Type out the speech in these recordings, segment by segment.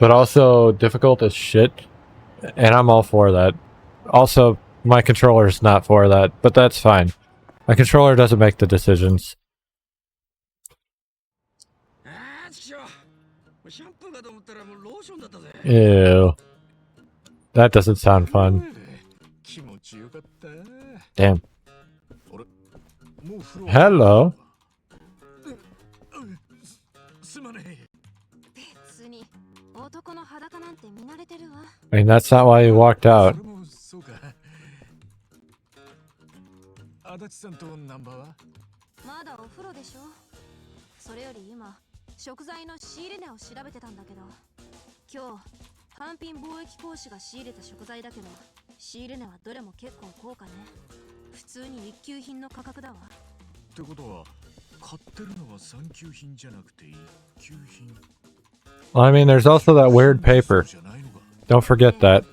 but also difficult as shit, and I'm all for that. Also, my controller is not for that, but that's fine. My controller doesn't make the decisions. Ew. That doesn't sound fun. Damn. Hello. I mean, that's not why you walked out. Well, I mean, there's also that weird paper. Don't forget that.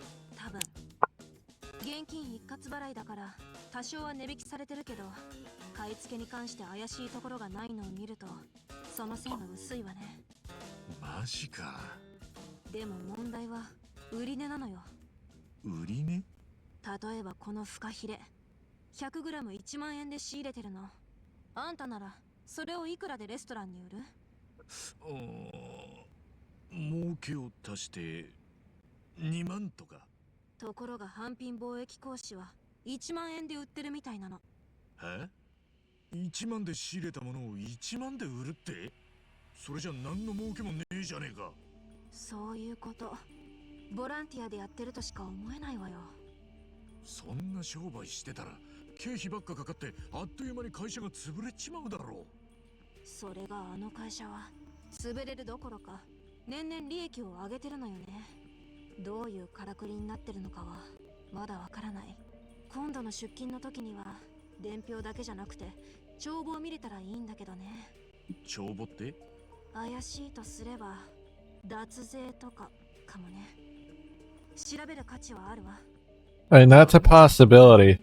I mean, that's a possibility,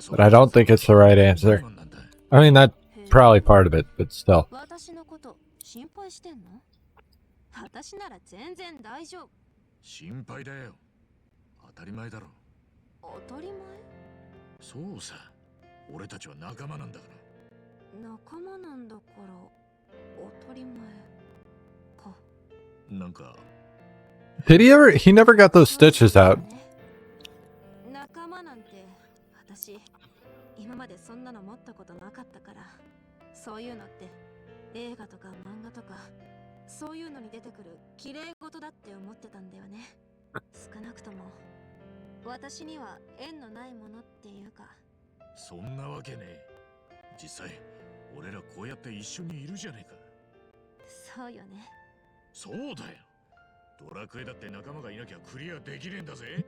but I don't think it's the right answer. I mean, that's probably part of it, but still. Did he ever? He never got those stitches out.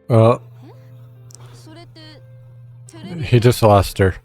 Well, he just lost her.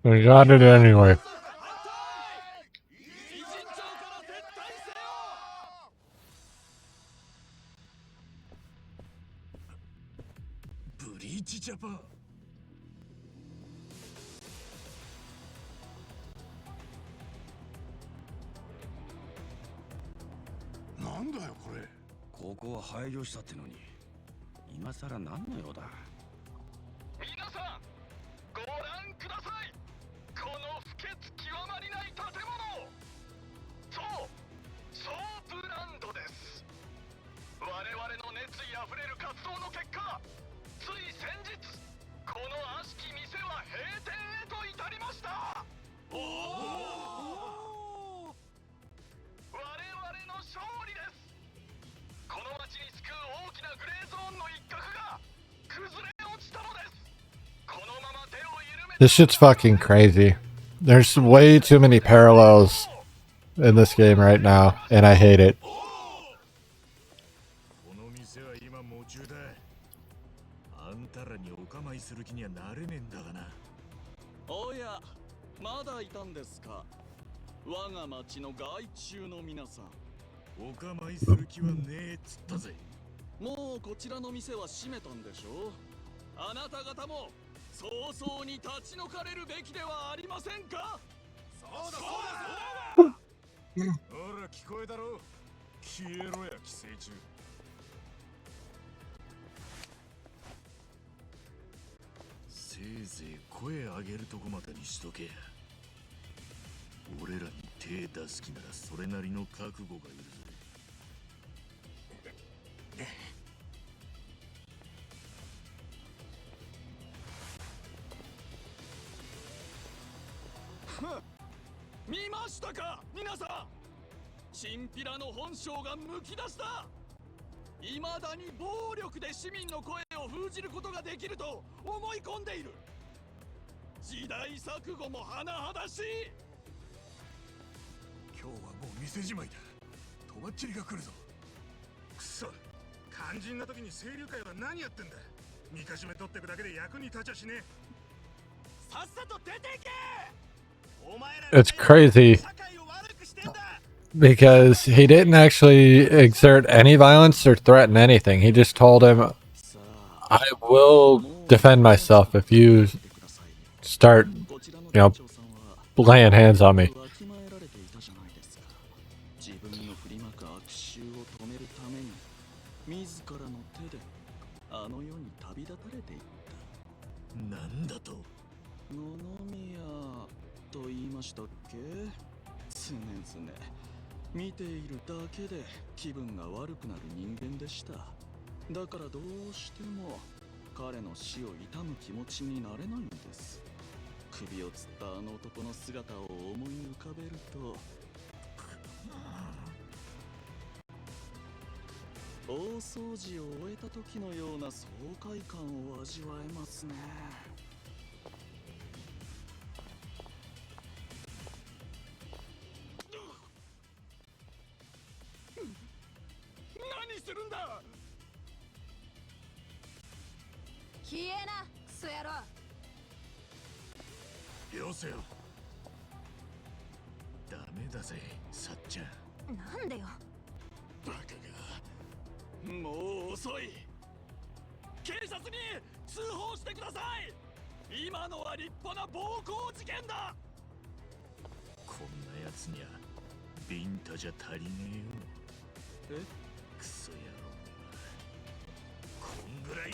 We got it anyway. 今さら何の用だ。皆さんご覧ください。この不潔極まりない建物、そうソープランドです。我々の熱意あふれる活動の結果、つい先日この悪しき店は閉店へと至りました。おお、我々の勝利です。この街に救う大きなグレーゾーンの一角が崩れ落ちたのです。このまま手を緩め This shit's fucking crazy. There's way too many parallels in this game right now, and I hate it. この店は今夢中だ。あんたらにお構いする気にはなれねえんだがな。おや、まだいたんですか。我が町の害虫の皆さん。お構いする気はねえっつったぜ。もうこちらの店は閉めたんでしょう。あなた方も早々に立ち退かれるべきではありませんか。そうだほら聞こえだろ。消えろや寄生虫。せいぜい声上げるとこまでにしとけや。俺らに手出す気ならそれなりの覚悟がいるぜ。見ましたか皆さん。チンピラの本性がむき出した未だに暴力で市民の声を封じることができると思い込んでいる。時代錯誤も甚だしい。今日はもう店じまいだ。とばっちりが来るぞ。くそ、肝心な時に清流会は何やってんだ。みかじめ取ってくだけで役に立ちゃしねえ。さっさと出ていけ。 It's crazy because he didn't actually exert any violence or threaten anything. He just told him, I will defend myself if you start, laying hands on me. 自分の振りまく悪臭を止めるために自らの手であの世に旅立たれていった。なんだと。野々宮と言いましたっけ。常々見ているだけで気分が悪くなる人間でした。だからどうしても彼の死を悼む気持ちになれないんです。首をつったあの男の姿を思い浮かべると大掃除を終えた時のような爽快感を味わえますね。何するんだ。消えな、クソ野郎。よせよ。ダメだぜ、さっちゃん。なんでよ。バカが。もう遅い。警察に通報してください。今のは立派な暴行事件だ。こんなやつにゃビンタじゃ足りねえよ。クソ野郎。こんぐらい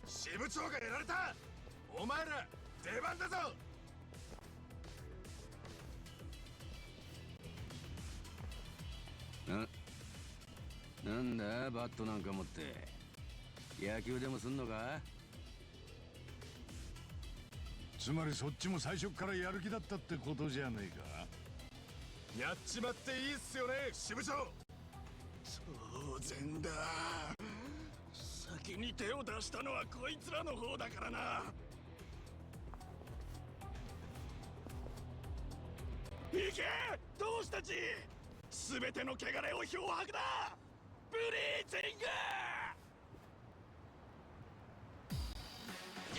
支部長がやられた。お前ら出番だぞ。なんだバットなんか持って野球でもすんのか。つまりそっちも最初からやる気だったってことじゃねえか。やっちまっていいっすよね、支部長。当然だ。先に手を出したのはこいつらの方だからな。行け同志たち。全ての汚れを漂白だ。ブリーチング。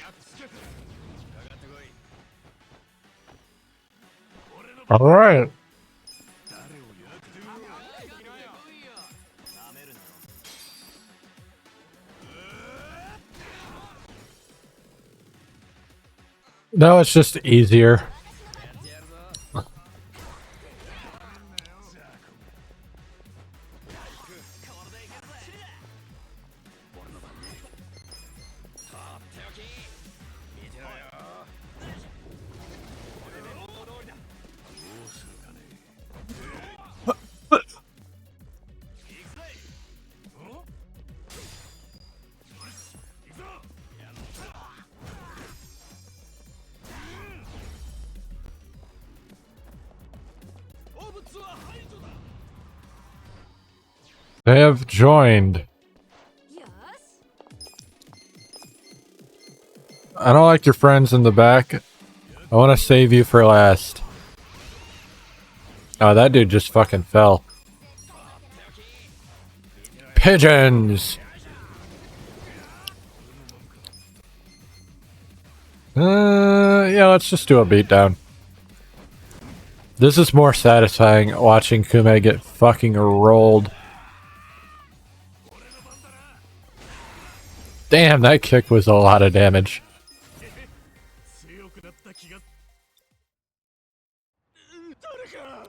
やっつけてかかってこい。 All right. No, it's just easier. They have joined. よし I don't like your friends in the back. I want to save you for last. Oh, that dude just fucking fell. Pigeons! Yeah, let's just do a beatdown. This is more satisfying watching Kume get fucking rolled. Damn, that kick was a lot of damage. 強くなった気が。誰か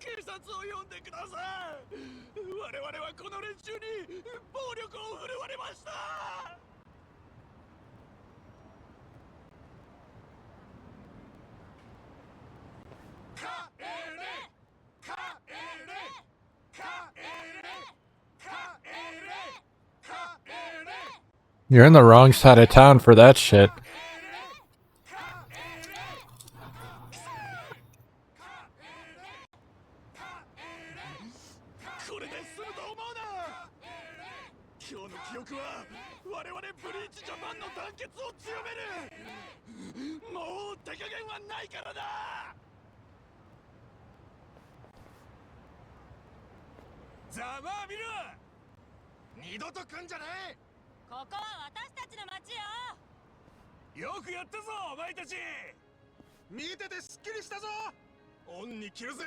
警察を呼んでください。我々はこの連中に暴力を振るわれました。You're in the wrong side of town for that shit. これで済むと思うな。今日の記憶は我々ブリーチジャパンの団結を強める。もう手加減はないからだ。ざまあ見ろ。二度と来んじゃない。ここは私たちの町よ。よくやったぞお前たち。見ててすっきりしたぞ。恩に着るぜ。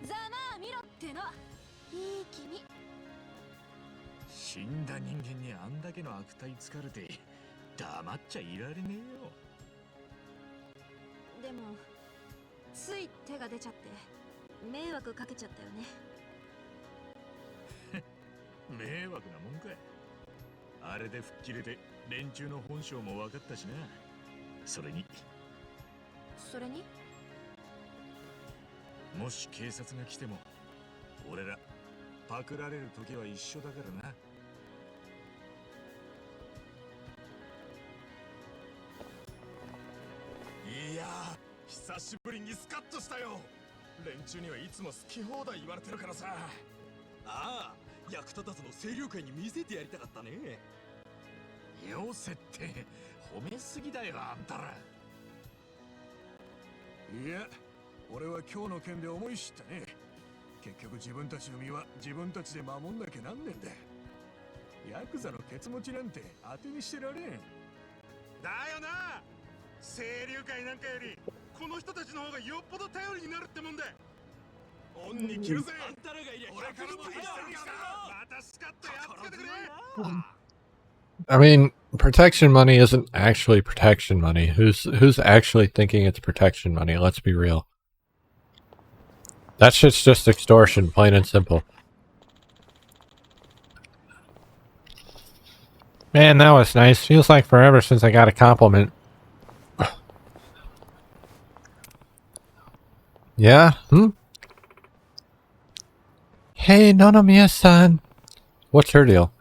ざまあ見ろっての。いい気味。死んだ人間にあんだけの悪態つかれて黙っちゃいられねえよ。でもつい手が出ちゃって迷惑かけちゃったよね。迷惑なもんか。あれで吹っ切れて連中の本性も分かったしな。それにもし警察が来ても俺らパクられる時は一緒だからな。いやー久しぶりにスカッとしたよ。連中にはいつも好き放題言われてるからさ。ああ、役立たずの清涼会に見せてやりたかったね。よせって褒めすぎだよあんたら。いや俺は今日の件で思い知ったね。結局自分たちの身は自分たちで守んなきゃなんねんだ。ヤクザのケツ持ちなんて当てにしてられん。だよな。清流会なんかよりこの人たちの方がよっぽど頼りになるってもんだ。恩に着るぜ。あんたらがいりゃ俺からも大したるからまたスカッとやっつけてくれ。 I mean, protection money isn't actually protection money. Who's actually thinking it's protection money? Let's be real. That shit's just extortion, plain and simple. Man, that was nice. Feels like forever since I got a compliment. Yeah? Hey, Nonomiya-san. What's her deal?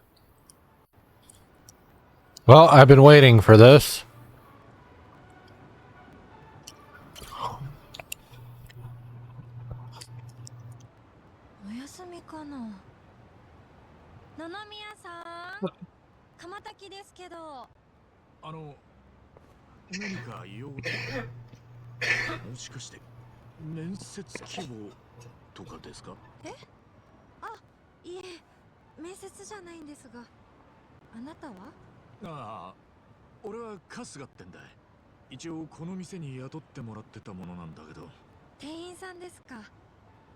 Well, I've been waiting for this. お休みかな。野々宮さん、鎌滝ですけど。何か言おうと。もしかして面接希望とかですか。あ、いえ、面接じゃないんですが。あなたは？ああ、俺は春日ってんだ。一応この店に雇ってもらってたものなんだけど。店員さんですか。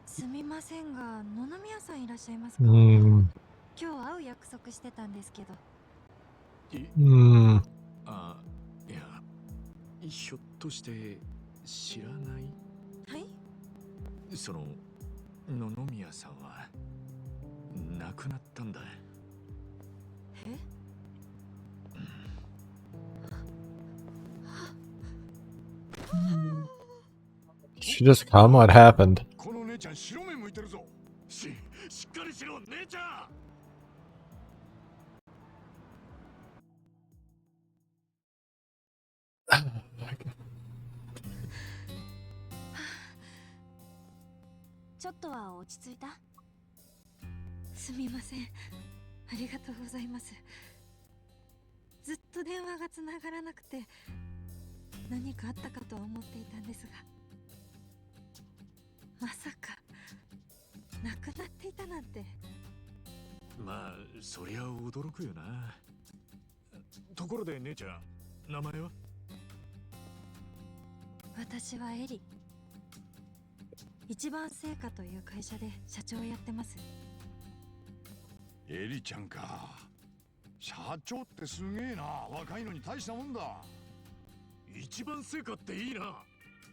すみませんが、野々宮さんいらっしゃいますか？今日会う約束してたんですけど。あ、いや、ひょっとして知らない？はい？その野々宮さんは亡くなったんだ。えShe just come? What happened? この姉ちゃん白目向いてるぞ。しっかりしろ姉ちゃん。ちょっとは落ち着いた？すみません、ありがとうございます。ずっと電話がつながらなくて何かあったかとは思っていたんですが、まさか亡くなっていたなんて。まあそりゃ驚くよな。ところで姉ちゃん、名前は？私はエリ。一番製菓という会社で社長をやってます。エリちゃんか。社長ってすげえな。若いのに大したもんだ。一番成果っていいな。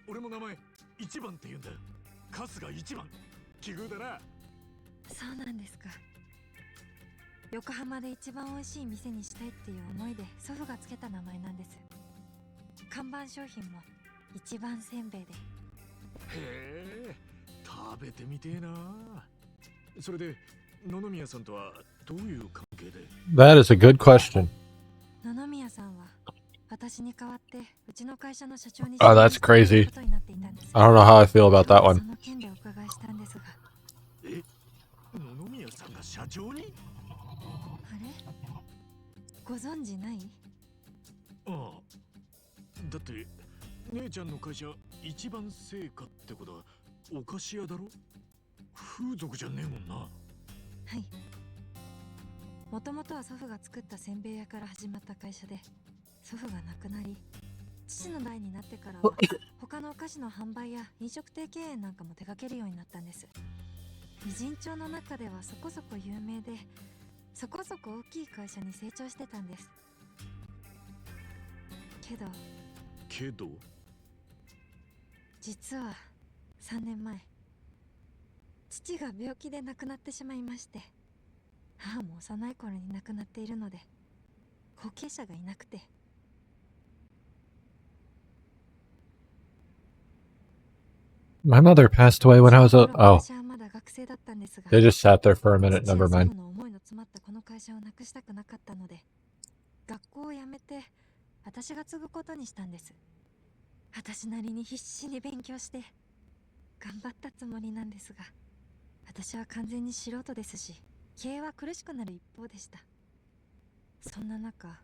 俺も名前一番って言うんだ。春日一番。奇遇だな。そうなんですか。横浜で一番美味しい店にしたいっていう思いで祖父がつけた名前なんです。看板商品も一番せんべいで。へえ、食べてみてえな。それで野々宮さんとはどういう関係で？ That is a good question. 野々宮さんは私に代わってうちの会社の社長に Oh, that's crazy. ことになっていたんです。 I don't know how I feel about that そ one. の件でお伺いしたんですが。野々宮さんが社長に？あれ、ご存知ない？ああ、だって姉ちゃんの会社一番成果ってことはお菓子屋だろ？風俗じゃねえもんな。はい。もともとは祖父が作ったせんべい屋から始まった会社で、祖父が亡くなり、父の代になってからは他のお菓子の販売や飲食店経営なんかも手掛けるようになったんです。美人町の中ではそこそこ有名で、そこそこ大きい会社に成長してたんです。けど実は3年前、父が病気で亡くなってしまいまして、母も幼い頃に亡くなっているので後継者がいなくて。My mother passed away when I was a... その頃 Oh, 私はまだ学生だったんですが、 they just sat there for a minute. 父や Never 祖 mind. 父の思いの詰まったこの会社をなくしたくなかったので、学校を辞めて私が継ぐことにしたんです。私なりに必死に勉強して頑張ったつもりなんですが、私は完全に素人ですし、経営は苦しくなる一方でした。そんな中、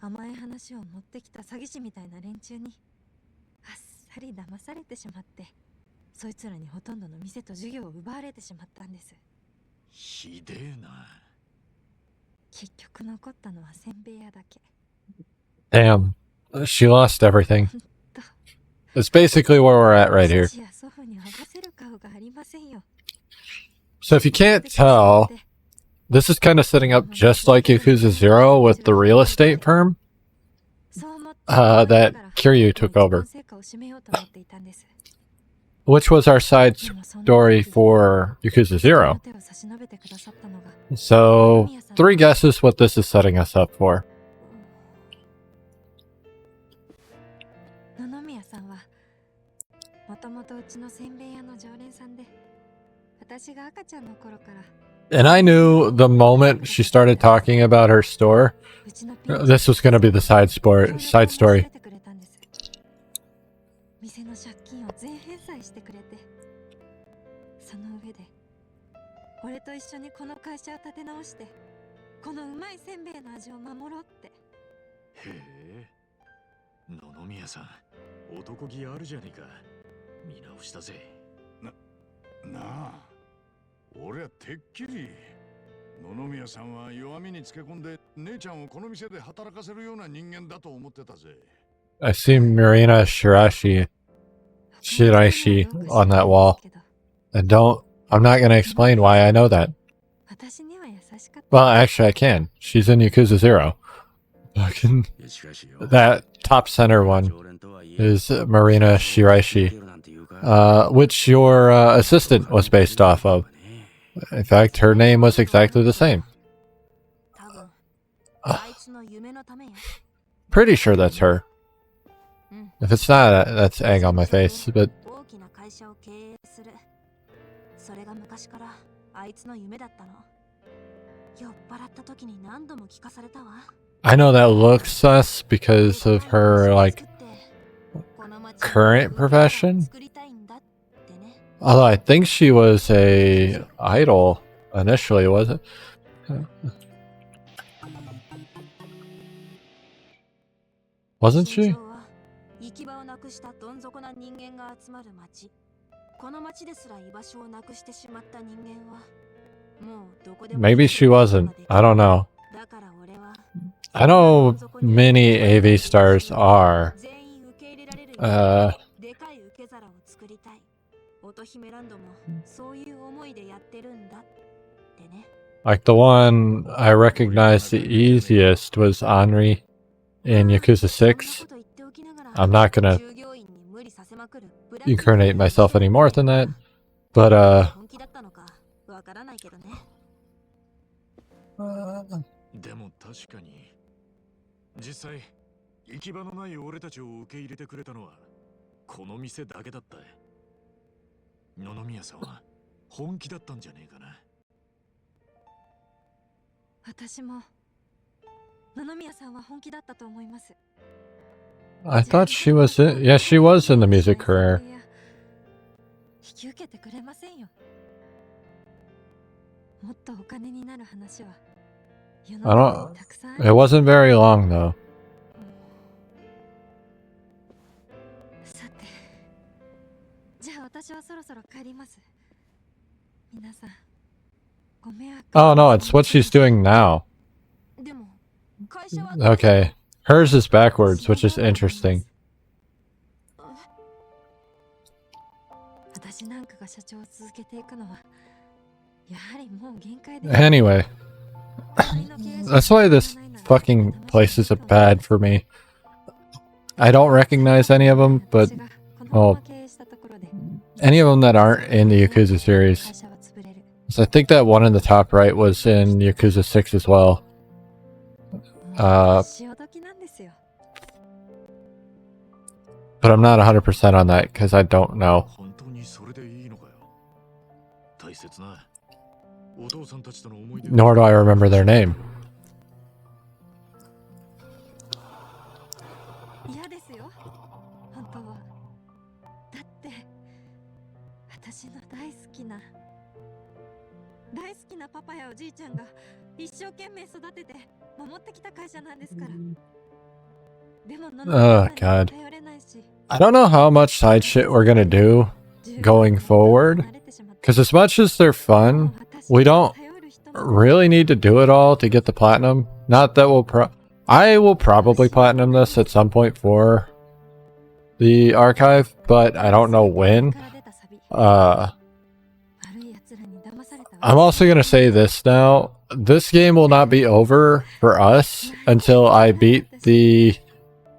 甘い話を持ってきた詐欺師みたいな連中にあっさり騙されてしまって、そいつらにほとんどの店と授業を奪われてしまったんです。ひでえな。結局残ったのはせんべい屋だけ。 Damn. She lost everything. It's basically where we're at right here. 父や祖父に合わせる顔がありませんよ。 So if you can't tell, this is kind of setting up just like Yakuza 0 with the real estate firm そう思って that Kiryu took over, 成果を締めようと思っていたんです。 which was our side story for Yakuza 0. 手を差し伸べてくださったのが So, 3 guesses what this is setting us up for. 野々宮さんはもともとうちのせんべい屋の常連さんで、私が赤ちゃんの頃から And I knew the moment she started talking about her store, うちのピンチ this was going to be the side 協力を story. 申し出てくれたんです。店の借金を全返済してくれて、その上で俺と一緒にこの会社を立て直して、このうまいせんべいの味を守ろうって。へえ、野々宮さん、男気あるじゃねえか。見直したぜ。なあ、俺はてっきり野々宮さんは弱みにつけ込んで姉ちゃんをこの店で働かせるような人間だと思ってたぜ。 I see Marina Shiraishi on that wall. And I'm not going to explain why I know that. 私には優しかった。 Well, actually I can. She's in Yakuza 0. Fucking, しかしよ that top center one 常連とはいえ is Marina で Shiraishi, きるなんていうか which your assistant was based off of. In fact, her name was exactly the same. 多分あいつの夢のためや。 Pretty sure that's her. If it's not, that's egg on my face. But 大きな会社を経営する。それが昔からあいつの夢だったの。酔っ払った時に何度も聞かされたわ。 I know that looks sus because of her, like, current profession. Although I think she was a idol initially, was it? Wasn't she? 行き場をなくしたどん底な人間が集まる町。この町ですら居場所をなくしてしまった人間はもうどこでも Maybe she wasn't. I don't know. だから俺は I know many AV stars are. 全員受け入れられるようにでかい受け皿を作りたい。乙姫ランドもそういう思いでやってるんだってね。 Like the one I recognized the easiest was Henri in Yakuza 6. I'm not gonna incarnate myself any more than that. But, 本気だったのかわからないけどね。でも確かに実際行き場のない俺たちを受け入れてくれたのはこの店だけだった。野々宮さんは本気だったんじゃねえかな。私も野々宮さんは本気だったと思います。 I thought she was in... Yeah, she was in the music career. 引き受けてくれませんよ。もっとお金になる話は世の I 中 don't... にたくさんあ It る。 wasn't very long, though. さて、じゃあ私はそろそろ帰ります。皆さん、ご迷惑。 Oh, no, it's what she's doing now. でも会社は Okay. Hers is backwards, which is interesting. 私なんかが社長を続けていくのはやはりもう限界で Anyway. That's why this fucking place is bad for me. I don't recognize any of them, but... Oh, any of them that aren't in the Yakuza series. So I think that one in the top right was in Yakuza 6 as well. But I'm not 100% on that because I don't know. 本当にそれでいいのかよ。大切なお父さんたちとの思い出。 Nor do I remember their name. 嫌ですよ、本当は。だって私の大好きなパパやおじいちゃんが一生懸命育てて守ってきた会社なんですから。でも Oh, God. I don't know how much side shit we're gonna do going forward. Because as much as they're fun, we don't really need to do it all to get the platinum. Not that I will probably platinum this at some point for the archive, but I don't know when. I'm also gonna say this now. This game will not be over for us until I beat the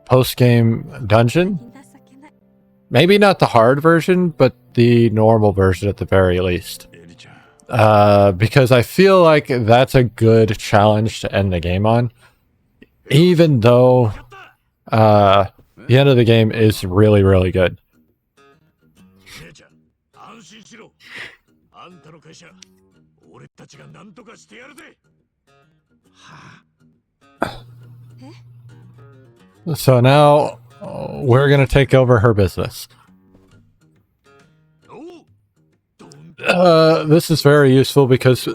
post-game dungeon. Maybe not the hard version, but the normal version at the very least. Because I feel like that's a good challenge to end the game on. Even though the end of the game is really, really good. So now we're gonna take over her business. This is very useful because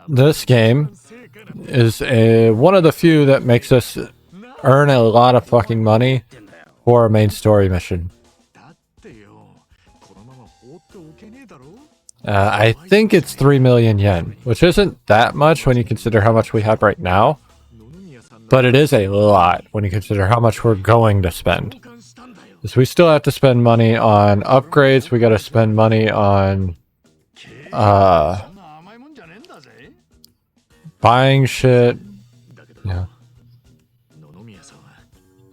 this game is one of the few that makes us earn a lot of fucking money for a main story mission. I think it's 3 million yen, which isn't that much when you consider how much we have right now. But it is a lot when you consider how much we're going to spend. Because we still have to spend money on upgrades, we gotta spend money on buying shit. Yeah.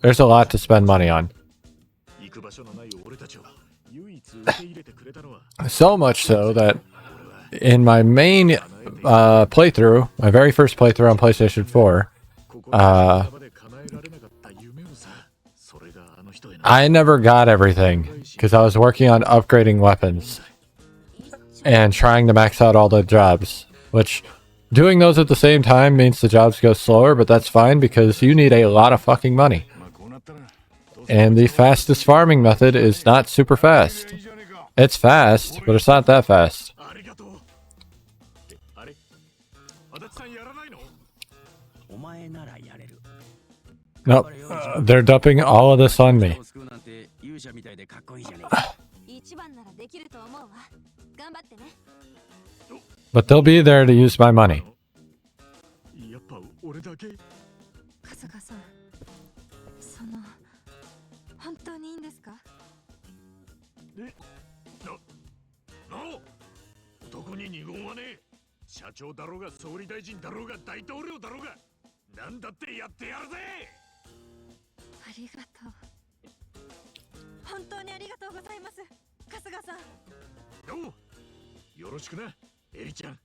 There's a lot to spend money on. So much so that in my main playthrough, my very first playthrough on PlayStation 4, I never got everything because I was working on upgrading weapons and trying to max out all the jobs, which doing those at the same time means the jobs go slower, but that's fine because you need a lot of fucking money. And the fastest farming method is not super fast. It's fast, but it's not that fast. ありがとう。あれ足立さんやらないの？お前ならやれる。 Nope. They're dumping all of this on me. なんて勇者みたいでかっこいいじゃねえ。一番ならできると思うわ。頑張ってね。 But they'll be there to use my money. やっぱ俺だけ？春日さん、その本当にいいんですか？男に二言はねえ。社長だろうが総理大臣だろうが大統領だろうが何だってやってやるぜ。ありがとう。本当にありがとうございます、春日さん。おう、よろしくな、エリちゃん。はい。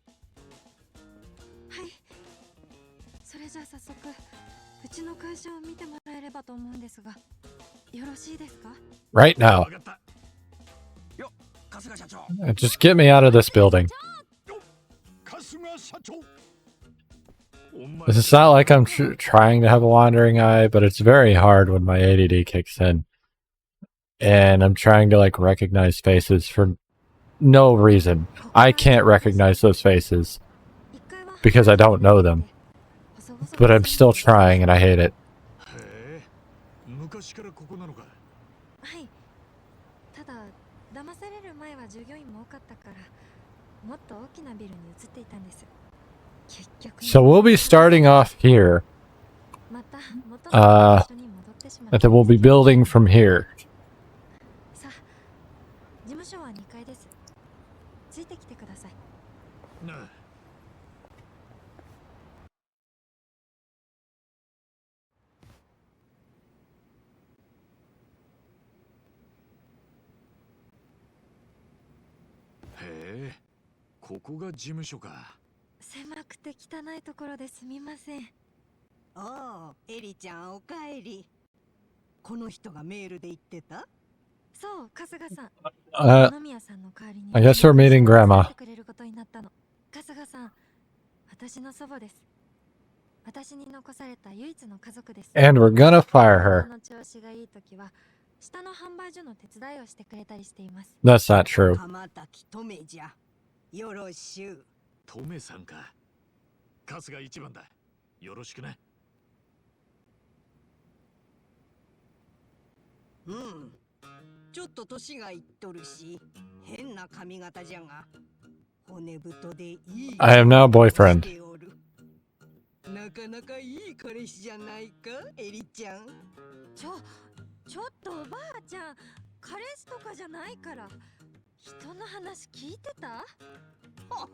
それじゃあ早速うちの会社を見てもらえればと思うんですが、よろしいですか？ Right now. わかった。よ、春日社長。 Just get me out of this building. 春日社長。 It's not like I'm trying to have a wandering eye, but it's very hard when my ADD kicks in. And I'm trying to like recognize faces for no reason. I can't recognize those faces because I don't know them. But I'm still trying and I hate it. へえ、昔からここなのか。はい。ただ騙される前は従業員も多かったから、もっと大きなビルに移っていたんです。結局 So we'll be starting off here. また元の場所に戻ってしまった And then we'll be building from here. さあ、事務所は2階です。ついてきてください。なあ。へえ、ここが事務所か。狭くて汚いところですみません。ああ、エリちゃんおかえり。この人がメールで言ってた？そう、春日さん。 Uh, 野宮さんの代わりに I guess we're meeting Grandma. くれることになったの。春日さん、私の祖母です。私に残された唯一の家族です。 And we're gonna fire her. の調子がいいときは下の販売所の手伝いをしてくれたりしています。 That's not true. 浜滝とめじゃ。よろしゅう。トメさんか。春日一番だ。よろしくな。うん。ちょっと年がいっとるし、変な髪型じゃが、骨太でいい。I am now boyfriend. なかなかいい彼氏じゃないか、エリちゃん。ちょっとおばあちゃん、彼氏とかじゃないから。人の話聞いてた？本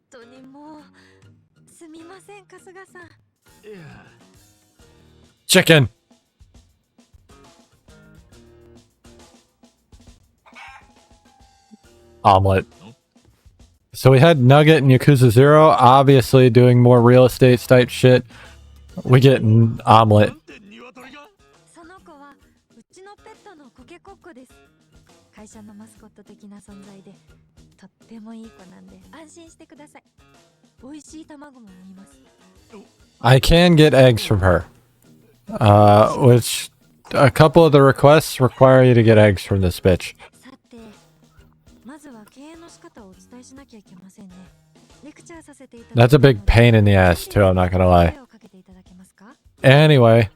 当にもうすみません、春日さん。いや。 Chicken. Omelet. So we had Nugget and Yakuza 0, obviously doing more real estate type shit. We get an omelet. その子はうちのペットのコケコッコです。会社のマスコット的な存在で、とってもいい子なんで安心してください。美味しい卵も産みます。 I can get eggs from her. Which a couple of the requests require you to get eggs from this bitch. さて、まずは経営の仕方をお伝えしなきゃいけませんね。レクチャーさせていただ That's a big pain in the ass too, I'm not gonna lie. 声をかけていただけますか？ Anyway,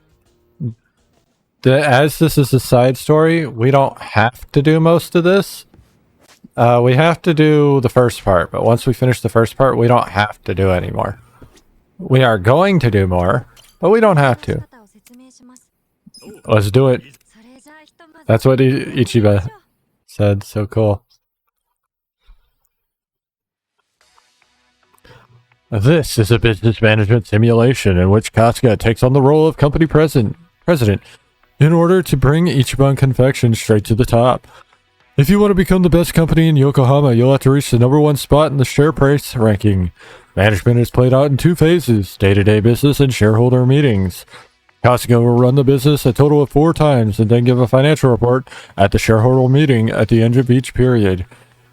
as this is a side story, we don't have to do most of this. We have to do the first part, but once we finish the first part, we don't have to do any more. We are going to do more, but we don't have to. Let's do it. That's what Ichiba said, so cool. This is a business management simulation in which Kasuga takes on the role of company president in order to bring Ichiban Confection straight to the top. If you want to become the best company in Yokohama, you'll have to reach the #1 spot in the share price ranking. Management is played out in 2 phases, day-to-day business and shareholder meetings. Kasuga will run the business a total of 4 times and then give a financial report at the shareholder meeting at the end of each period.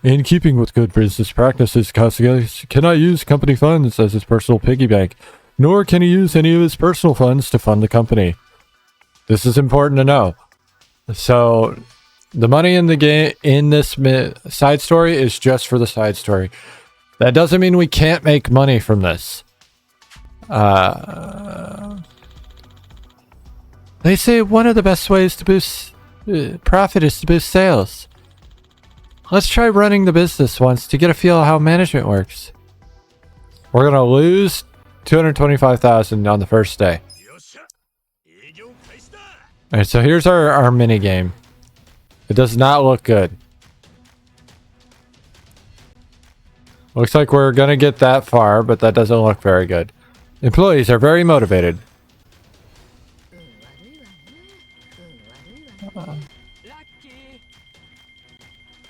In keeping with good business practices, Kasuga cannot use company funds as his personal piggy bank, nor can he use any of his personal funds to fund the company. This is important to know. So, The money in the game in this side story is just for the side story. That doesn't mean we can't make money from this. They say one of the best ways to boost profit is to boost sales. Let's try running the business once to get a feel of how management works. We're gonna lose 225,000 on the first day. Alright, so here's our mini game. It does not look good. Looks like we're gonna get that far, but that doesn't look very good. Employees are very motivated.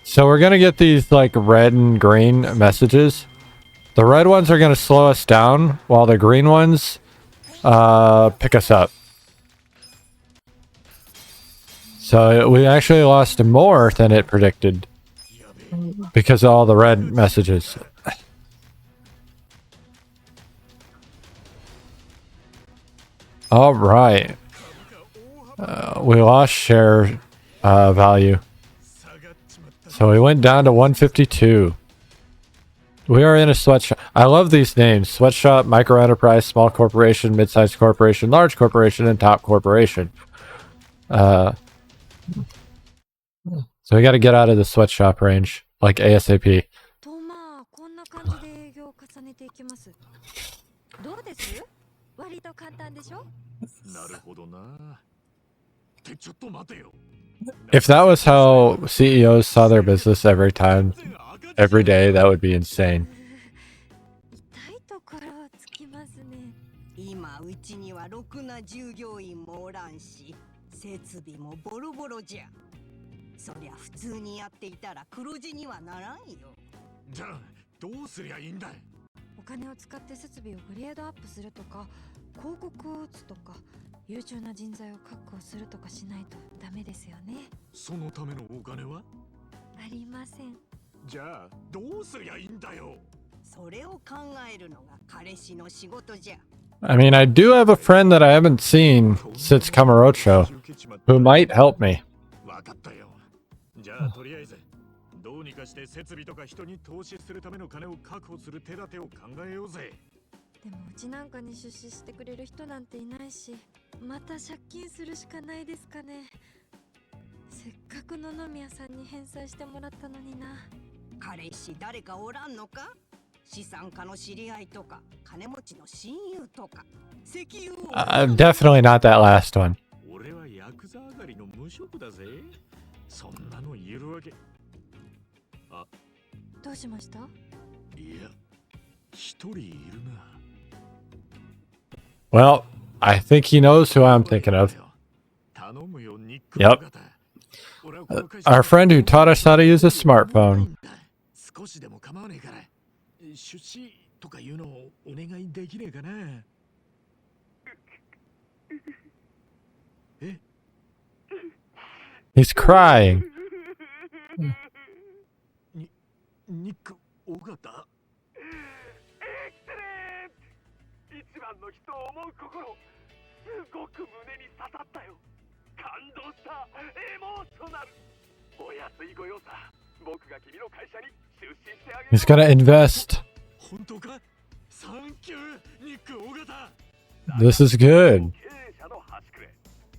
So we're gonna get these like red and green messages. The red ones are gonna slow us down, while the green ones pick us up. So we actually lost more than it predicted because of all the red messages. All right. We lost share value. So we went down to 152. We are in a sweatshop. I love these names. Sweatshop, micro enterprise, small corporation, mid-sized corporation, large corporation, and top corporation. So we got to get out of the sweatshop range, like ASAP. とまあこんな感じで営業を重ねていきます。どうです？割と簡単でしょ？なるほどな。ってちょっと待てよ。 If that was how CEOs saw their business every time, every day, that would be insane. 痛いところをつきますね。今うちにはろくな従業員もおらんし、設備もボロボロじゃ。そりゃ普通にやっていたら黒字にはならんよ。じゃあどうすりゃいいんだい。お金を使って設備をグレードアップするとか、広告を打つとか、優秀な人材を確保するとかしないとダメですよね。そのためのお金は？ありません。じゃあどうすりゃいいんだよ。それを考えるのが彼氏の仕事じゃ。 I mean, I do have a friend that I haven't seen since Kamurocho who might help me. わかったよ。じゃあとりあえずどうにかして設備とか人に投資するための金を確保する手立てを考えようぜ。でもうちなんかに出資してくれる人なんていないし、また借金するしかないですかね。せっかく野々宮さんに返済してもらったのにな。彼氏誰かおらんのか？資産家の知り合いとか金持ちの親友とか石油を。Definitely not that last one. 俺はヤクザ上がりの無職だぜ。そんなの言えるわけ。あ、どうしました？いや、一人いるな。 Well, I think he knows who I'm thinking of. Yep. Our friend who taught us how to use a smartphone. 少しでも構わねえから出資とかいうのをお願いできねえかな。え？ He's crying. ニック、尾形。一番の人を思う心、すごく胸に刺さったよ。感動した。エモーショナル。お安いご用さ。僕が君の会社に出資してあげる。 He's gonna invest. 本当か？サンキュー、ニック、尾形。 This is good. 経営者の端くれ。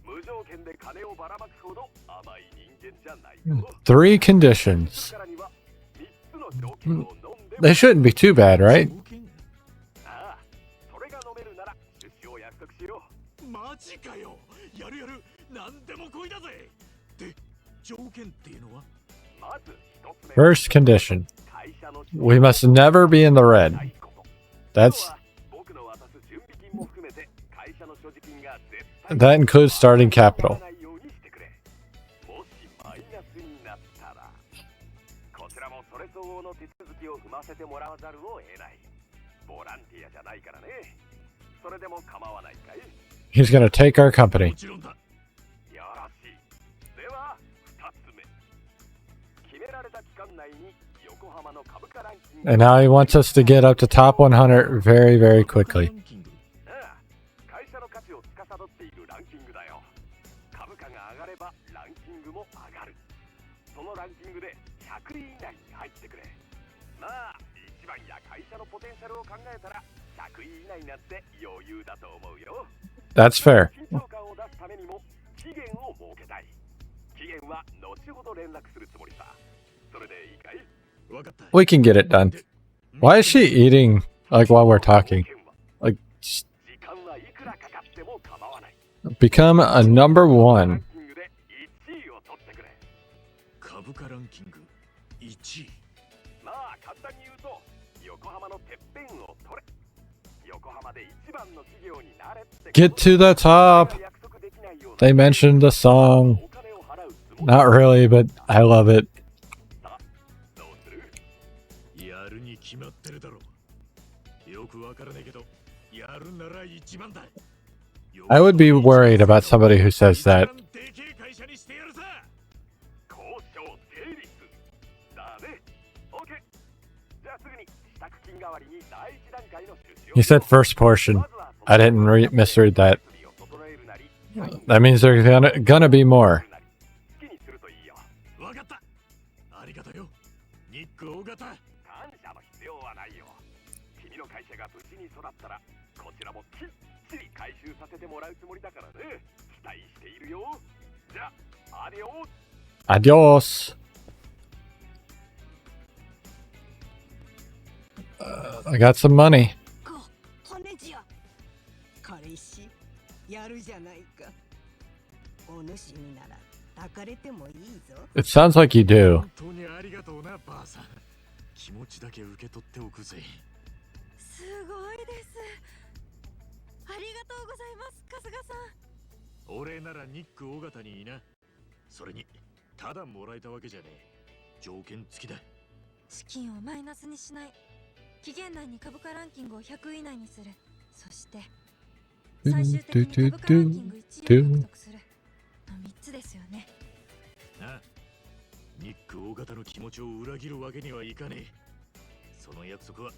無条件で金をばらまくほど甘い人間じゃないよ。 3 conditions. They shouldn't be too bad, right? マジかよ。やるやる。何でも来いだぜ。で、条件っていうのは？ First condition. We must never be in the red. That includes starting capital. He's gonna take our company. And now he wants us to get up to top 100 very, very quickly. そのランキングで100位以内に入ってくれ。まあ一番や会社のポテンシャルを考えたら100位以内なんて余裕だと思うよ。 That's fair. 緊張感を出すためにも期限を設けたい。期限は後ほど連絡するつもりさ。それでいいかい？ We can get it done. Why is she eating like while we're talking? Like, 時間はいくらかかっても構わない。 become a number one. ランキングで1位を取ってくれ。株価ランキング1位。まあ簡単に言うと横浜のてっぺんを取れ。横浜で一番の企業になれって。 Get to the top. They mentioned the song. Not really, but I love it. どうする？やるに決まってるだろう。よくわからないけど、やるなら一番だ。 I would be worried about somebody who says that. でけえ会社にしてやるさ。交渉成立だね。 OK。 じゃあすぐに支度金代わりに第一段階の出資を。 He said first portion. I didn't misread that. That means there's gonna be more. 好きにするといいよ。わかった。ありがとうよ。ニック大型。感謝の必要はないよ。君の会社が無事に育ったらこちらもきっちり回収させてもらうつもりだからね。期待しているよ。じゃあアディオス。 Adios. I got some money. 骨じゃ。彼氏やるじゃないか。お主になら抱かれてもいいぞ。 It sounds like you do. 本当にありがとうな、ばあさん。気持ちだけ受け取っておくぜ。すごいです。ありがとうございます、春日さん。俺ならニック大型にいいな。それにただもらえたわけじゃねえ。条件付きだ。資金をマイナスにしない。期限内に株価ランキングを100位以内にする。そして最終的に株価ランキング1位を獲得するの3つですよね。なあ、ニック大型の気持ちを裏切るわけにはいかねえ。その約束は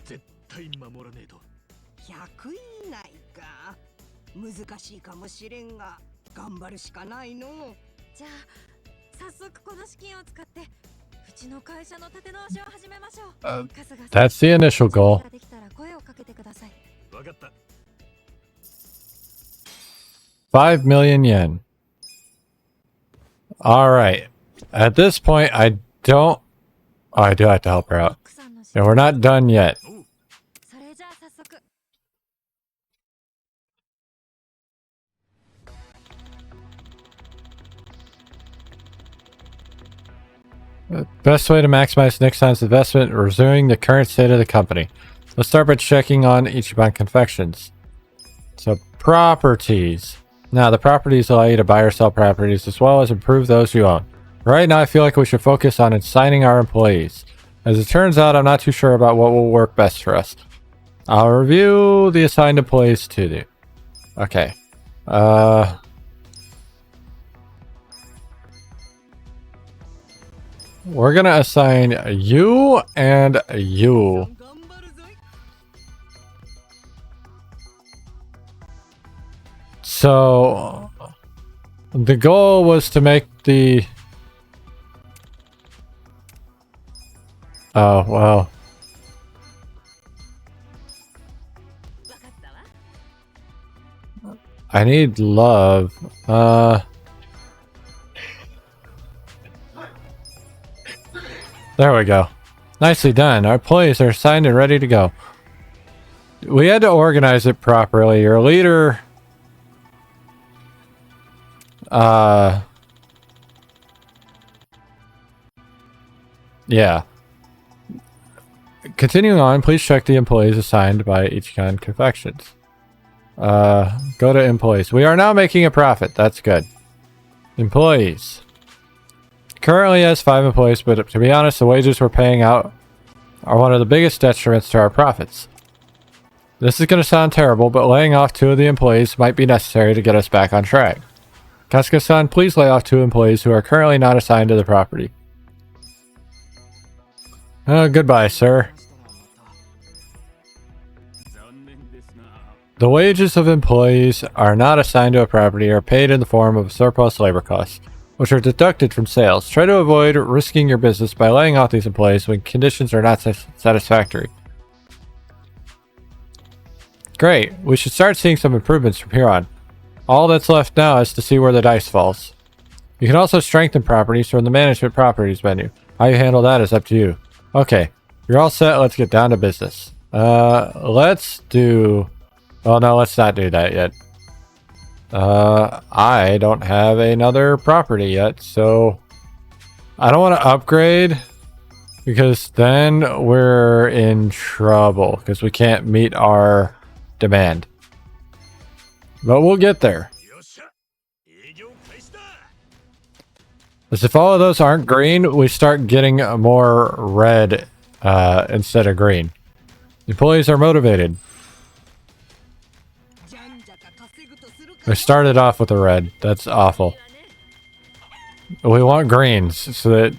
絶対守らねえと。100位以内か。難しいかもしれんが頑張るしかないの。じゃあ早速この資金を使ってうちの会社の立て直しを始めましょう。春日さん、 That's the initial goal. できたら声をかけてください。わかった。5 million yen. Alright. At this point, I don't... Oh, I do have to help her out. And we're not done yet. それじゃあ早速。 Best way to maximize next time's investment, resuming the current state of the company. Let's start by checking on Ichiban Confections. So, properties. Now, the properties allow you to buy or sell properties as well as improve those you own. Right now, I feel like we should focus on assigning our employees. As it turns out, I'm not too sure about what will work best for us. I'll review the assigned employees to you. Okay. We're gonna assign you and you. So the goal was to make the... Oh, well. I need love. There we go. Nicely done. Our employees are signed and ready to go. We had to organize it properly. Your leader... Yeah. Continuing on, please check the employees assigned by Ichiban Confections. Go to employees. We are now making a profit. That's good. Employees. Currently has 5 employees, but to be honest, the wages we're paying out are one of the biggest detriments to our profits. This is going to sound terrible, but laying off 2 of the employees might be necessary to get us back on track. Kasuga-san, please lay off 2 employees who are currently not assigned to the property. Goodbye, sir. The wages of employees are not assigned to a property are paid in the form of surplus labor costs. which are deducted from sales. Try to avoid risking your business by laying off these employees when conditions are not satisfactory. Great. We should start seeing some improvements from here on. All that's left now is to see where the dice falls. You can also strengthen properties from the management properties menu. How you handle that is up to you. Okay. You're all set. Let's get down to business. Let's do... Oh, no, let's not do that yet. I don't have another property yet, so I don't want to upgrade because then we're in trouble because we can't meet our demand. But we'll get there. As if all of those aren't green, we start getting more red instead of green. Employees are motivated. I started off with a red. That's awful. We want greens so that...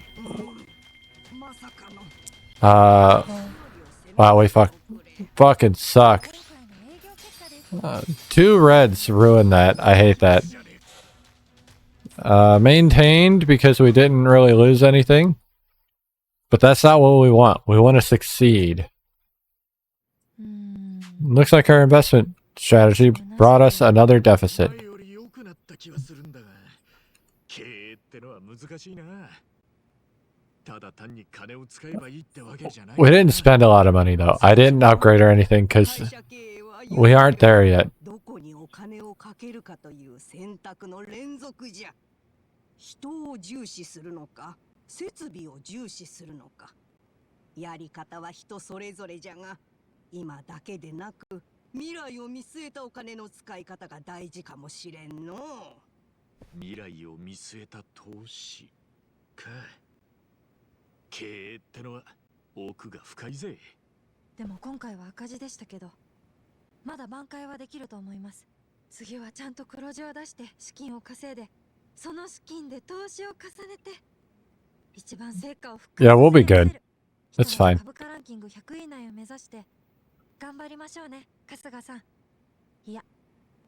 wow, we fucking suck. 2 reds ruined that. I hate that. Maintained because we didn't really lose anything. But that's not what we want. We want to succeed. Looks like our investment strategy brought us another deficit. We didn't spend a lot of money though. I didn't upgrade or anything because we aren't there yet. 人を重視するのか、設備を重視するのか。やり方は人それぞれじゃが、今だけでなく、未来を見据えたお金の使い方が大事かもしれんの。未来を見据えた投資か。経営ってのは奥が深いぜ。でも今回は赤字でしたけど、まだ挽回はできると思います。次はちゃんと黒字を出して資金を稼いで。 その資金で投資を重ねて一番成果を復 Yeah, we'll be good. That's fine. 株価ランキング100位以内を目指して頑張りましょうね、春日さん。いや、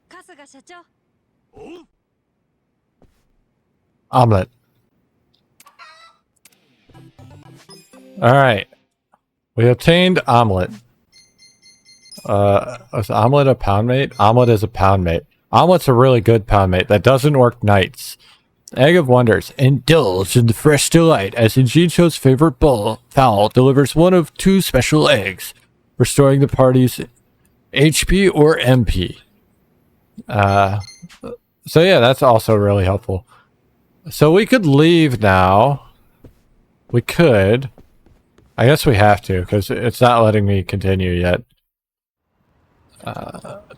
春日社長。Omelet. Alright. We obtained omelet. Is omelet a pound mate? Omelet is a pound mate. Omelet's a really good pound mate that doesn't work nights. Egg of Wonders. Indulge in the fresh delight as Injincho's favorite fowl delivers one of 2 special eggs, restoring the party's HP or MP. So yeah, that's also really helpful. So we could leave now. We could. I guess we have to because it's not letting me continue yet.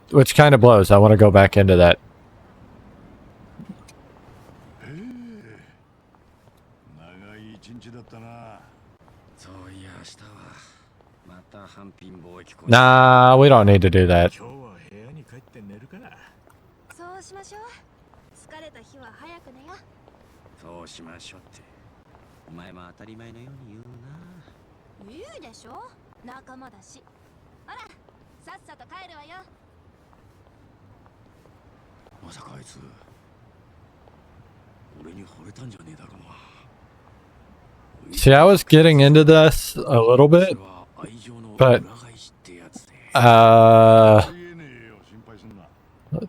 Which kind of blows. I want to go back into that. Nah, we don't need to do that. そうしましょう。疲れた日は早く寝よ。そうしましょうって。お前も当たり前のように言うな。言うでしょ。仲間だし。ほら、さっさと帰るわよ。まさかあいつ俺に惚れたんじゃねえだろうな。See, I was getting into this a little bit, but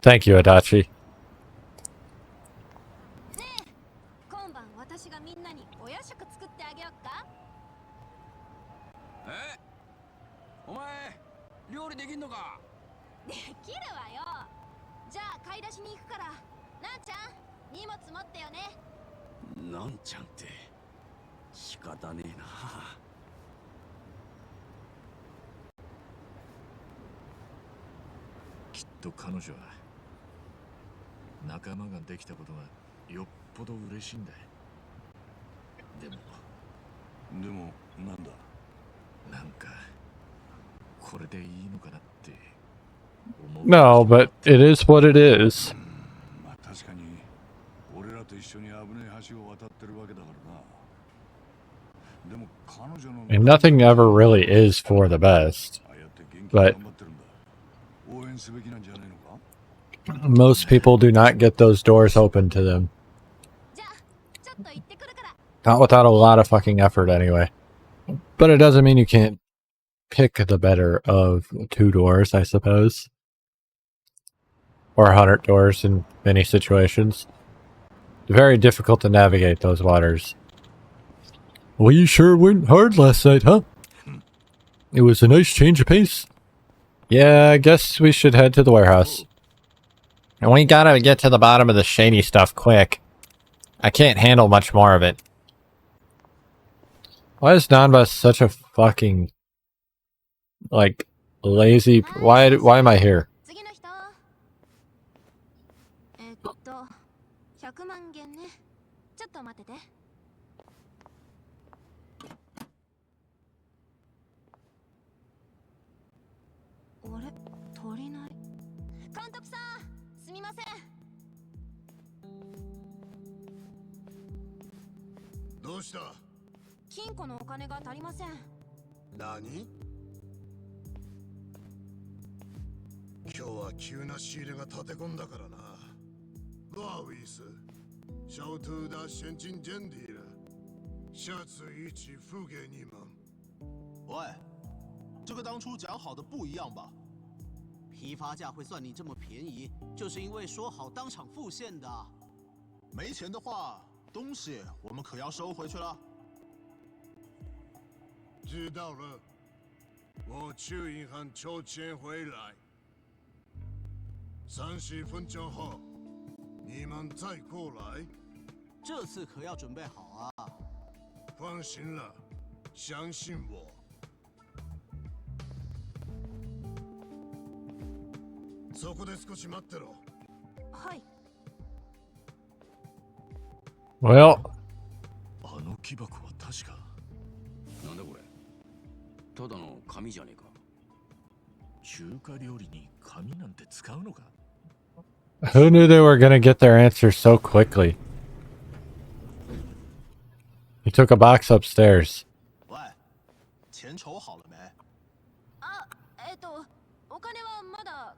thank you, Adachi. 今晩私がみんなにお夜食作ってあげよっか。え？お前料理できんのか？できるわよ。じゃあ買い出しに行くから。なんちゃん、荷物持ってよね。なんちゃんって仕方ねえな。きっと彼女は仲間ができたことがよっぽど嬉しいんだ。でもなんだ。なんかこれでいいのかなって思う。 No, but it is what it is. まあ確かに俺らと一緒に危ねえ橋を渡ってるわけだからな。でも彼女の And nothing ever really is for the best. But most people do not get those doors open to them. Not without a lot of fucking effort, anyway. But it doesn't mean you can't pick the better of 2 doors, I suppose. Or 100 doors in many situations. Very difficult to navigate those waters. Well, you sure went hard last night, huh? It was a nice change of pace. Yeah, I guess we should head to the warehouse. And we gotta get to the bottom of the shady stuff quick. I can't handle much more of it. Why is Nanba such a fucking, like, lazy... Why am I here? 次の人。100万元ね。ちょっと待ってて。あれ、足りない。監督さん、すみません。どうした？金庫のお金が足りません。何？今日は急な仕入れが立て込んだからな。不好意思，小偷的现金见底了，下次一起付给你们。喂，这个当初讲好的不一样吧？批发价会算你这么便宜，就是因为说好当场付现的。没钱的话，东西我们可要收回去了。知道了，我去银行抽钱回来。30分钟后，你们再过来。这次可要准备好啊！放心了，相信我。そこで少し待ってろ。はい。Well... あの木箱は確か。なんだこれ。ただの紙じゃねえか。中華料理に紙なんて使うのか？ Who knew they were gonna get their answer so quickly? He took a box upstairs. 喂，钱筹好了没？あ、お金はまだ。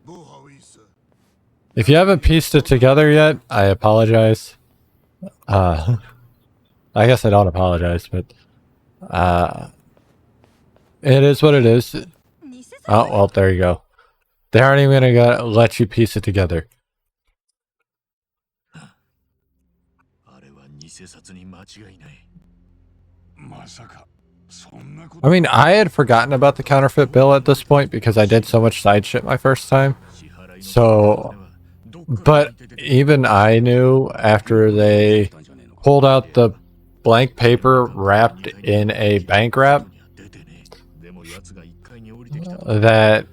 不好意思。If you haven't pieced it together yet, I apologize. I guess I don't apologize, but it is what it is. Oh, well, there you go. They aren't even gonna let you piece it together. I mean, I had forgotten about the counterfeit bill at this point because I did so much side shit my first time. So, but even I knew after they pulled out the blank paper wrapped in a bank wrap that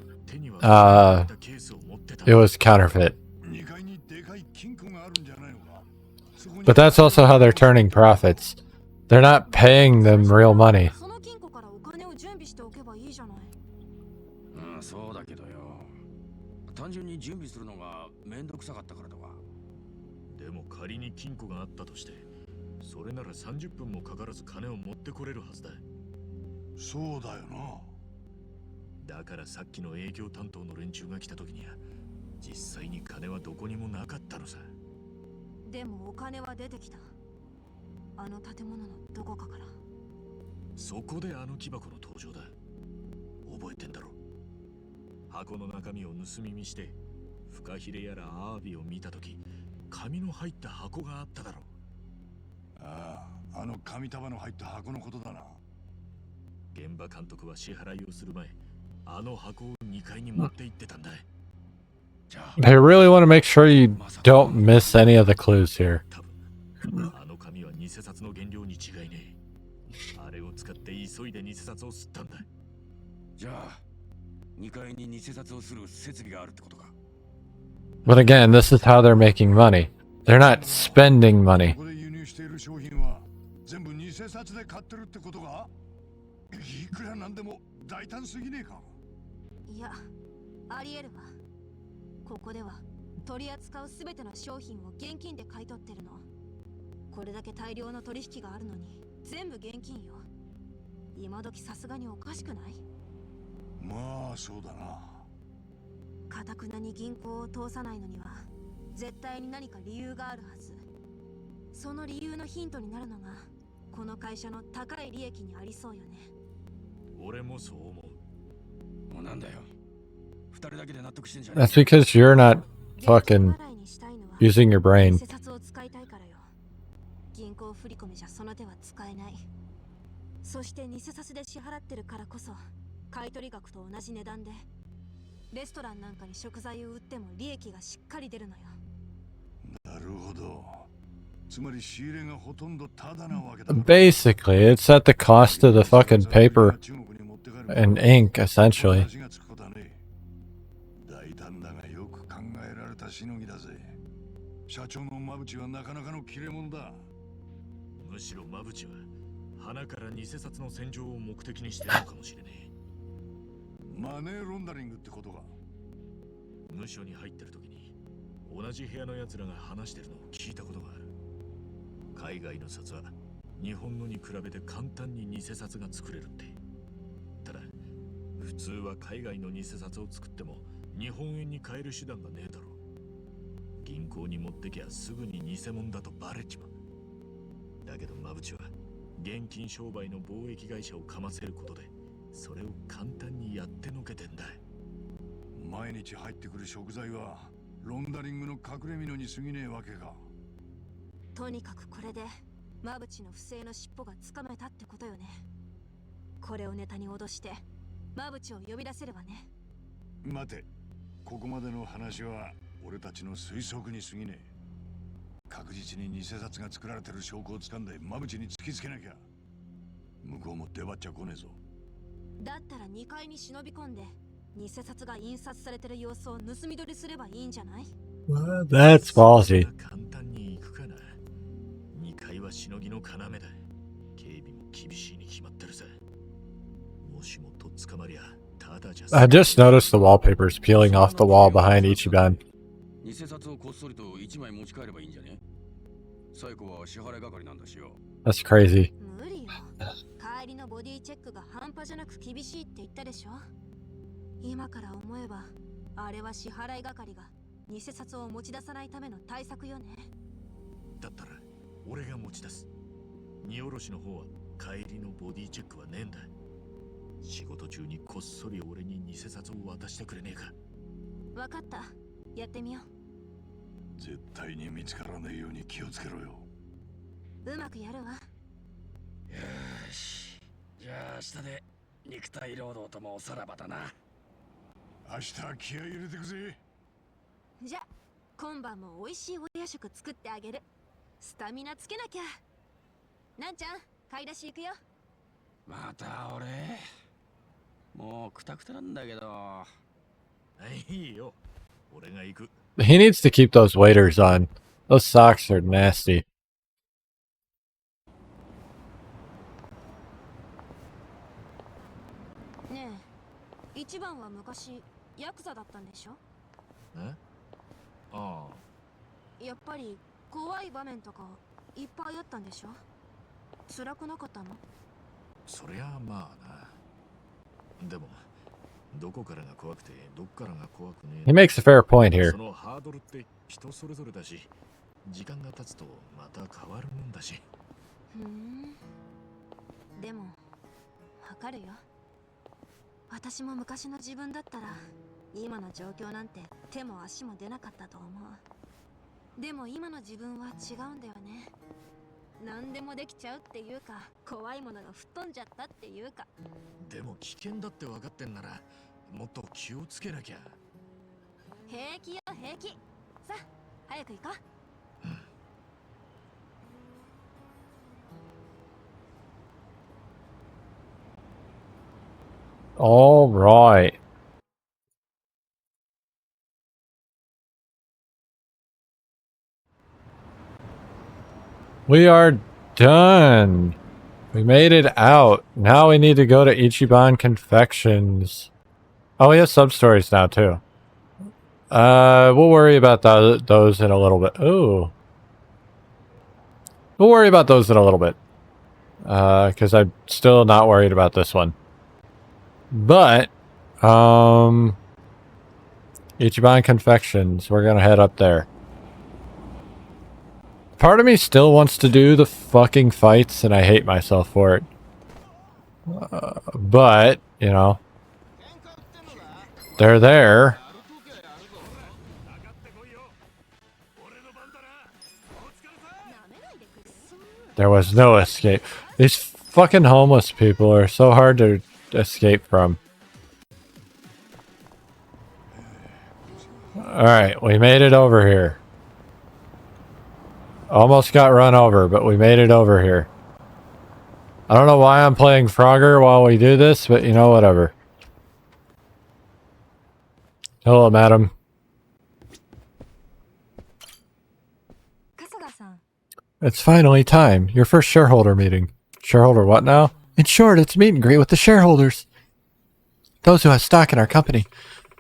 it was counterfeit. But that's also how they're turning profits. They're not paying them real money. そうだけどよ。単純に準備するのがめんどくさかったからとか。でも仮に金庫があったとして、それなら30分もかからず金を持ってこれるはずだ。そうだよな。だからさっきの営業担当の連中が来た時には実際に金はどこにもなかったのさ。でもお金は出てきた。あの建物のどこかから。そこであの木箱の登場だ。覚えてんだろ。箱の中身を盗み見してフカヒレやらアワビを見た時、紙の入った箱があっただろ。ああ、あの紙束の入った箱のことだな。現場監督は支払いをする前、あの箱を2階に持って行ってたんだ。They really want to make sure you don't miss any of the clues here. あの紙は偽札の原料に違いねえ。あれを使って急いで偽札を吸ったんだ。じゃあ、2階に偽札をする設備があるってことか。But again, this is how they're making money. They're not spending money. ここで輸入している商品は全部偽札で買ってるってことか？いくらなんでも大胆すぎねえか？いや、ありえるわ。ここでは取り扱うすべての商品を現金で買い取ってるの。これだけ大量の取引があるのに全部現金よ。今時さすがにおかしくない？まあそうだな。かたくなに銀行を通さないのには絶対に何か理由があるはず。その理由のヒントになるのがこの会社の高い利益にありそうよね。俺もそう思う。もうなんだよ。二人だけで納得してんじゃねえ。 That's because you're not fucking using your brain. 偽札を使いたいからよ。銀行振り込みじゃその手は使えない。そして偽札で支払ってるからこそ買取額と同じ値段でレストランなんかに食材を売っても利益がしっかり出るのよ。なるほど。つまり仕入れがほとんどタダなわけだ。Basically, it's at the cost of the fucking paper and ink, essentially. 大胆だがよく考えられたしのぎだぜ。社長の馬淵はなかなかの切れ者だ。むしろ馬淵は花から偽札の洗浄を目的にしてるのかもしれねえ。マネーロンダリングってことか。無所に入ってる時に同じ部屋の奴らが話してるのを聞いたことがある。海外の札は日本のに比べて簡単に偽札が作れるって。ただ普通は海外の偽札を作っても日本円に変える手段がねえだろう。銀行に持ってきゃすぐに偽物だとバレちまう。だけど馬淵は現金商売の貿易会社をかませることでそれを簡単にやってのけてんだ。毎日入ってくる食材はロンダリングの隠れ蓑に過ぎねえわけか。とにかくこれで馬淵の不正の尻尾がつかめたってことよね。これをネタに脅して馬淵を呼び出せればね。待て、ここまでの話は俺たちの推測に過ぎねえ。確実に偽札が作られてる証拠を掴んで馬淵に突きつけなきゃ。向こうも出張っちゃ来ねえぞ。だったら2階に忍び込んで偽札が印刷されてる様子を盗み撮りすればいいんじゃない？ That's ballsy. 簡単に行くかな。2階はしのぎの要だ。警備も厳しいに決まってるさ。もしもとっ捕まりゃただじゃ。I just noticed the wallpapers peeling off the wall behind Ichiban. 偽札をこっそりと1枚持ち帰ればいいんじゃね？最後は支払い係なんだしよ。 That's crazy. 無理よ。帰りのボディチェックが半端じゃなく厳しいって言ったでしょ。今から思えばあれは支払い係が偽札を持ち出さないための対策よね。だったら俺が持ち出す。荷下ろしの方は帰りのボディチェックはねえんだ。仕事中にこっそり俺に偽札を渡してくれねえか。わかった。やってみよう。絶対に見つからないように気をつけろよ。うまくやるわ。よし。じゃあ明日で肉体労働ともおさらばだな。明日は気合い入れてくぜ。じゃあ今晩も美味しいお夜食作ってあげる。スタミナつけなきゃ。なんちゃん、買い出し行くよ。また俺もうクタクタなんだけど。いいよ、俺が行く。 He needs to keep those waders on. Those socks are nasty. ねえ、一番は昔ヤクザだったんでしょ？え？ああ。やっぱり怖い場面とかいっぱいあったんでしょ？辛くなかったの？そりゃまあな。でもどこからが怖くてどっからが怖くねえ。 He makes a fair point here. そのハードルって人それぞれだし、時間が経つとまた変わるもんだし。でもわかるよ。私も昔の自分だったら今の状況なんて手も足も出なかったと思う。でも今の自分は違うんだよね。何でもできちゃうっていうか、怖いものが吹っ飛んじゃったっていうか。でも危険だって分かってんならもっと気をつけなきゃ。平気よ平気。さあ早く行こう。All right. We are done. We made it out. Now we need to go to Ichiban Confections. Oh, we have sub-stories now, too. We'll worry about those in a little bit. Ooh. We'll worry about those in a little bit. Because I'm still not worried about this one. But, Ichiban Confections, we're gonna head up there. part of me still wants to do the fucking fights, and I hate myself for it. But, you know, they're there. There was no escape. These fucking homeless people are so hard to escape from. Alright, we made it over here. Almost got run over, but we made it over here. I don't know why I'm playing Frogger while we do this, but you know, whatever. Hello, madam. It's finally time. Your first shareholder meeting. Shareholder what now? In short, it's meet and greet with the shareholders. Those who have stock in our company.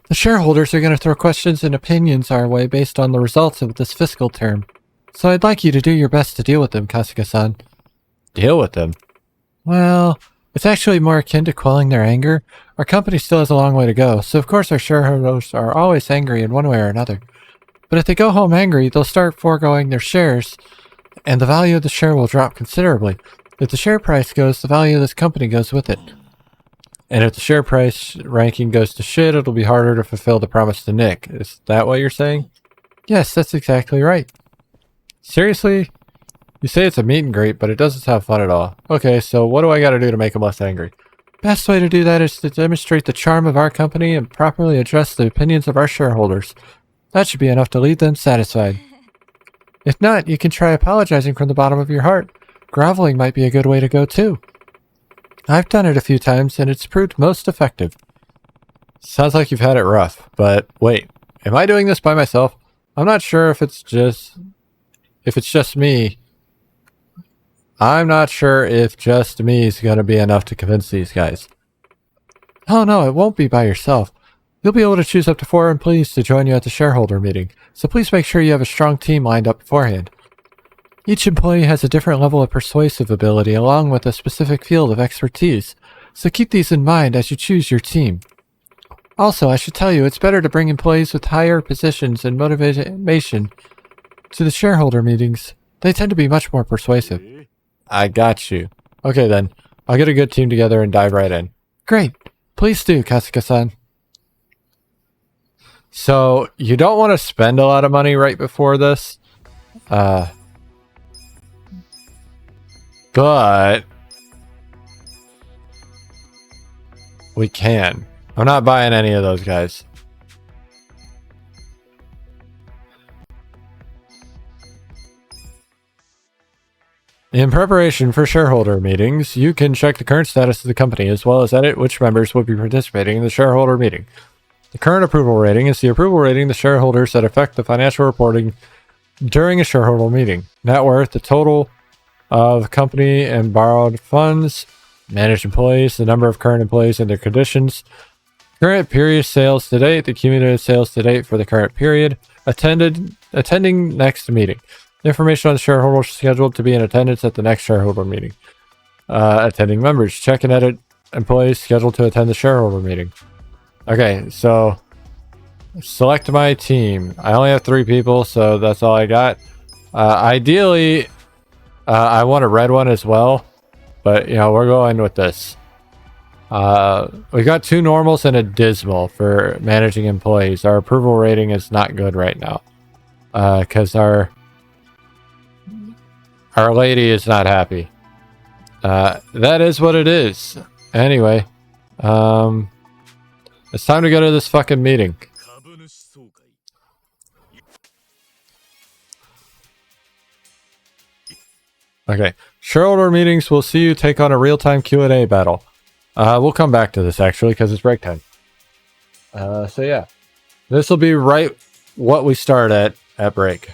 The shareholders are going to throw questions and opinions our way based on the results of this fiscal term. So I'd like you to do your best to deal with them, Kasuga-san. Deal with them? Well, it's actually more akin to quelling their anger. Our company still has a long way to go, so of course our shareholders are always angry in one way or another. But if they go home angry, they'll start foregoing their shares, and the value of the share will drop considerably. If the share price goes, the value of this company goes with it. And if the share price ranking goes to shit, it'll be harder to fulfill the promise to Nick. Is that what you're saying? Yes, that's exactly right. Seriously? You say it's a meet and greet, but it doesn't sound fun at all. Okay, so what do I gotta do to make them less angry? Best way to do that is to demonstrate the charm of our company and properly address the opinions of our shareholders. That should be enough to leave them satisfied. If not, you can try apologizing from the bottom of your heart. Groveling might be a good way to go too. I've done it a few times and it's proved most effective. Sounds like you've had it rough, but wait, am I doing this by myself? I'm not sure if it's just me. I'm not sure if just me is going to be enough to convince these guys. Oh no, it won't be by yourself. You'll be able to choose up to 4 employees to join you at the shareholder meeting, so please make sure you have a strong team lined up beforehand. Each employee has a different level of persuasive ability along with a specific field of expertise, so keep these in mind as you choose your team. Also, I should tell you, it's better to bring employees with higher positions and motivation to the shareholder meetings. They tend to be much more persuasive. I got you. Okay then, I'll get a good team together and dive right in. Great. Please do, Kasuga-san. So, you don't want to spend a lot of money right before this. But we can. I'm not buying any of those guys. In preparation for shareholder meetings, you can check the current status of the company as well as edit which members will be participating in the shareholder meeting. The current approval rating is the approval rating the shareholders that affect the financial reporting during a shareholder meeting. Net worth, the total of company and borrowed funds, managed employees, the number of current employees and their conditions, current period sales to date, the cumulative sales to date for the current period, attending next meeting. Information on the shareholders scheduled to be in attendance at the next shareholder meeting. Attending members, check and edit employees scheduled to attend the shareholder meeting. Okay, so select my team. I only have 3 people, so that's all I got. Ideally, I want a red one as well, but you know, we're going with this. We got 2 normals and a dismal for managing employees. Our approval rating is not good right now, because our lady is not happy. That is what it is. Anyway, it's time to go to this fucking meeting. Okay, shareholder meetings will see you take on a real-time Q&A battle. We'll come back to this actually because it's break time. So yeah, this will be right what we start at break.